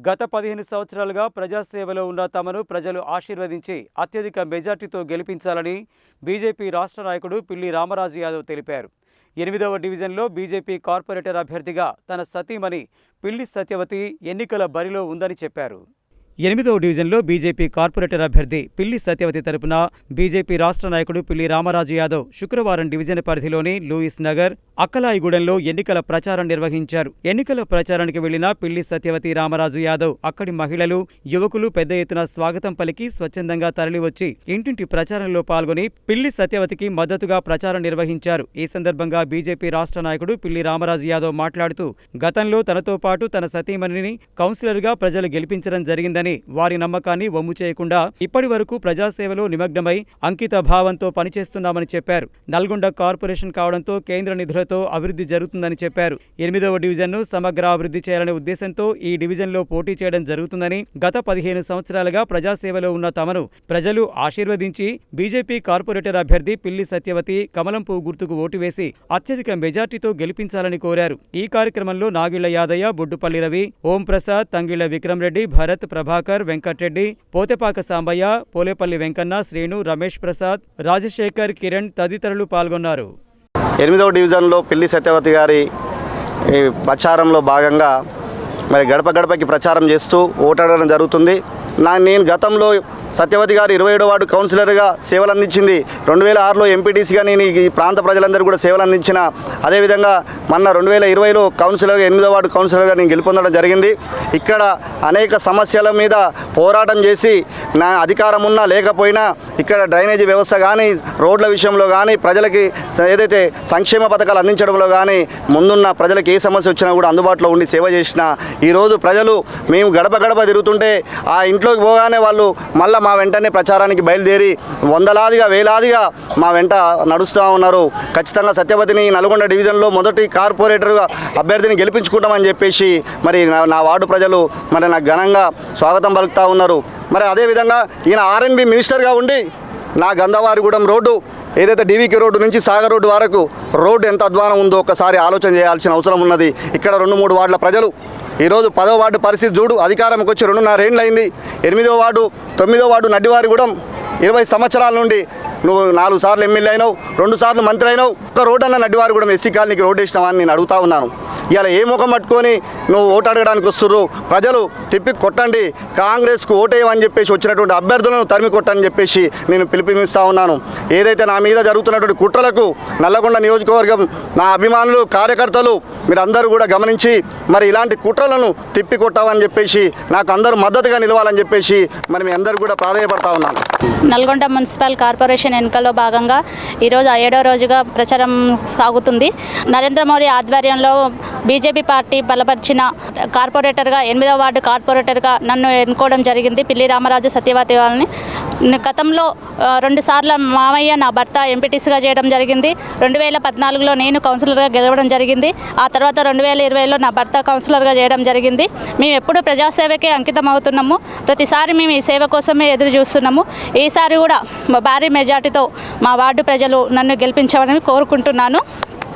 గత 15 సంవత్సరాలుగా ప్రజాసేవలో ఉన్న తమను ప్రజలు ఆశీర్వదించి అత్యధిక మెజార్టీతో గెలిపించాలని బీజేపీ రాష్ట్ర నాయకుడు పిల్లి రామరాజు యాదవ్ తెలిపారు. 8వ డివిజన్లో బీజేపీ కార్పొరేటర్ అభ్యర్థిగా తన సతీమణి పిల్లి సత్యవతి ఎన్నికల బరిలో ఉందని చెప్పారు. 8వ డివిజన్లో బీజేపీ కార్పొరేటర్ అభ్యర్థి పిల్లి సత్యవతి తరపున బీజేపీ రాష్ట్ర నాయకుడు పిల్లి రామరాజు యాదవ్ శుక్రవారం డివిజన్ పరిధిలోని లూయిస్ నగర్, అక్కలాయిగూడెంలో ఎన్నికల ప్రచారం నిర్వహించారు. ఎన్నికల ప్రచారానికి వెళ్లిన పిల్లి సత్యవతి రామరాజు యాదవ్ అక్కడి మహిళలు, యువకులు పెద్ద ఎత్తున స్వాగతం పలికి స్వచ్ఛందంగా తరలివచ్చి ఇంటింటి ప్రచారంలో పాల్గొని పిల్లి సత్యవతికి మద్దతుగా ప్రచారం నిర్వహించారు. ఈ సందర్భంగా బీజేపీ రాష్ట్ర నాయకుడు పిల్లి రామరాజు యాదవ్ మాట్లాడుతూ గతంలో తనతో పాటు తన సతీమణిని కౌన్సిలర్గా ప్రజలు గెలిపించడం జరిగిందని, వారి నమ్మకాన్ని వమ్ము చేయకుండా ఇప్పటి వరకు ప్రజాసేవలో నిమగ్నమై అంకిత భావంతో పనిచేస్తున్నామని చెప్పారు. నల్గొండ కార్పొరేషన్ కావడంతో కేంద్ర నిధులతో అభివృద్ధి జరుగుతుందని చెప్పారు. 8వ డివిజన్ను సమగ్ర అభివృద్ధి చేయాలనే ఉద్దేశంతో ఈ డివిజన్లో పోటీ చేయడం జరుగుతుందని, గత 15 సంవత్సరాలుగా ప్రజాసేవలో ఉన్న తమను ప్రజలు ఆశీర్వదించి బీజేపీ కార్పొరేటర్ అభ్యర్థి పిల్లి సత్యవతి కమలం పువ్వు గుర్తుకు ఓటు వేసి అత్యధిక మెజార్టీతో గెలిపించాలని కోరారు. ఈ కార్యక్రమంలో నాగిళ్ల యాదయ్య, బొడ్డుపల్లి రవి, ఓం ప్రసాద్, తంగిళ్ల విక్రమ్ రెడ్డి, భరత్, ప్రభాకర్, వెంకట్రెడ్డి, పోతేపాక సాంబయ్య, పోలేపల్లి వెంకన్న, శ్రీను, రమేష్ ప్రసాద్, రాజశేఖర్, కిరణ్ తదితరులు పాల్గొన్నారు. 8వ డివిజన్లో పిల్లి సత్యవతి గారి ప్రచారంలో భాగంగా మరి గడప గడపకి ప్రచారం చేస్తూ ఓటాడడం జరుగుతుంది. నేను గతంలో సత్యవతి గారు 27వ వార్డు కౌన్సిలర్గా సేవలు అందించింది. 2006లో ఎంపీటీసీగా నేను ఈ ప్రాంత ప్రజలందరూ కూడా సేవలు అందించిన. అదేవిధంగా మొన్న 2020లో కౌన్సిలర్గా 8వ వార్డు కౌన్సిలర్గా నేను గెలుపొందడం జరిగింది. ఇక్కడ అనేక సమస్యల మీద పోరాటం చేసి నా అధికారం ఉన్నా లేకపోయినా ఇక్కడ డ్రైనేజీ వ్యవస్థ కానీ, రోడ్ల విషయంలో కానీ, ప్రజలకి ఏదైతే సంక్షేమ పథకాలు అందించడంలో కానీ ముందున్న ప్రజలకు ఏ సమస్య వచ్చినా కూడా అందుబాటులో ఉండి సేవ చేసిన ఈరోజు ప్రజలు మేము గడప గడప తిరుగుతుంటే ఆ ఇంట్లోకి పోగానే వాళ్ళు మళ్ళీ మా వెంటనే ప్రచారానికి బయలుదేరి వందలాదిగా వేలాదిగా మా వెంట నడుస్తూ ఉన్నారు. ఖచ్చితంగా సత్యవతిని నల్గొండ డివిజన్లో మొదటి కార్పొరేటర్గా అభ్యర్థిని గెలిపించుకుంటామని చెప్పేసి మరి నా వార్డు ప్రజలు మరి నాకు ఘనంగా స్వాగతం పలుకుతూ ఉన్నారు. మరి అదేవిధంగా ఈయన ఆర్ఎన్బి మినిస్టర్గా ఉండి నా గంధవారిగూడెం రోడ్డు ఏదైతే డీవీకే రోడ్డు నుంచి సాగర్ రోడ్డు వరకు రోడ్డు ఎంత అధ్వానం ఉందో ఒక్కసారి ఆలోచన చేయాల్సిన అవసరం ఉన్నది. ఇక్కడ 2-3 వార్డుల ప్రజలు ఈరోజు 10వ వార్డు పరిస్థితి చూడు. అధికారంకి వచ్చి 2.5 ఏళ్ళు అయింది. 8వ వార్డు, 9వ వార్డు నడ్డివారిగూడెం 20 సంవత్సరాల నుండి నువ్వు 4 సార్లు ఎమ్మెల్యే అయినావు, 2 సార్లు మంత్రి అయినావు. ఒక్క రోడ్డు అన్న నడ్డివారిగూడెం ఎస్సీ కాలనీకి రోడ్డు వేసినావా అని నేను అడుగుతా ఉన్నాను. ఇలా ఏ ముఖం పట్టుకొని నువ్వు ఓటు అడగడానికి వస్తుర్రు? ప్రజలు తిప్పి కొట్టండి, కాంగ్రెస్కు ఓటేయమని చెప్పేసి వచ్చినటువంటి అభ్యర్థులను తరిమి కొట్టని చెప్పేసి నేను పిలుపునిస్తూ ఉన్నాను. ఏదైతే నా మీద జరుగుతున్నటువంటి కుట్రలకు నల్లగొండ నియోజకవర్గం నా అభిమానులు, కార్యకర్తలు మీరందరూ కూడా గమనించి మరి ఇలాంటి కుట్రలను తిప్పి కొట్టామని చెప్పేసి నాకు అందరూ మద్దతుగా నిలవాలని చెప్పేసి మరి మీ అందరూ కూడా ప్రాధాన్యపడతా ఉన్నాను. నల్గొండ మున్సిపల్ కార్పొరేషన్ ఎన్నికల్లో భాగంగా ఈరోజు 7వ రోజుగా ప్రచారం సాగుతుంది. నరేంద్ర మోడీ ఆధ్వర్యంలో బీజేపీ పార్టీ బలపరిచిన కార్పొరేటర్గా 8వ వార్డు కార్పొరేటర్గా నన్ను ఎన్నుకోవడం జరిగింది. పిల్లి రామరాజు సత్యవతి వాళ్ళని గతంలో 2 సార్లు మామయ్య నా భర్త ఎంపీటీసీగా చేయడం జరిగింది. 2014లో నేను కౌన్సిలర్గా గెలవడం జరిగింది. ఆ తర్వాత 2020లో నా భర్త కౌన్సిలర్గా చేయడం జరిగింది. మేము ఎప్పుడూ ప్రజాసేవకే అంకితం అవుతున్నాము. ప్రతిసారి మేము ఈ సేవ కోసమే ఎదురు చూస్తున్నాము. ఈసారి కూడా భారీ మెజార్టీతో మా వార్డు ప్రజలు నన్ను గెలిపించాలని కోరుకుంటున్నాను.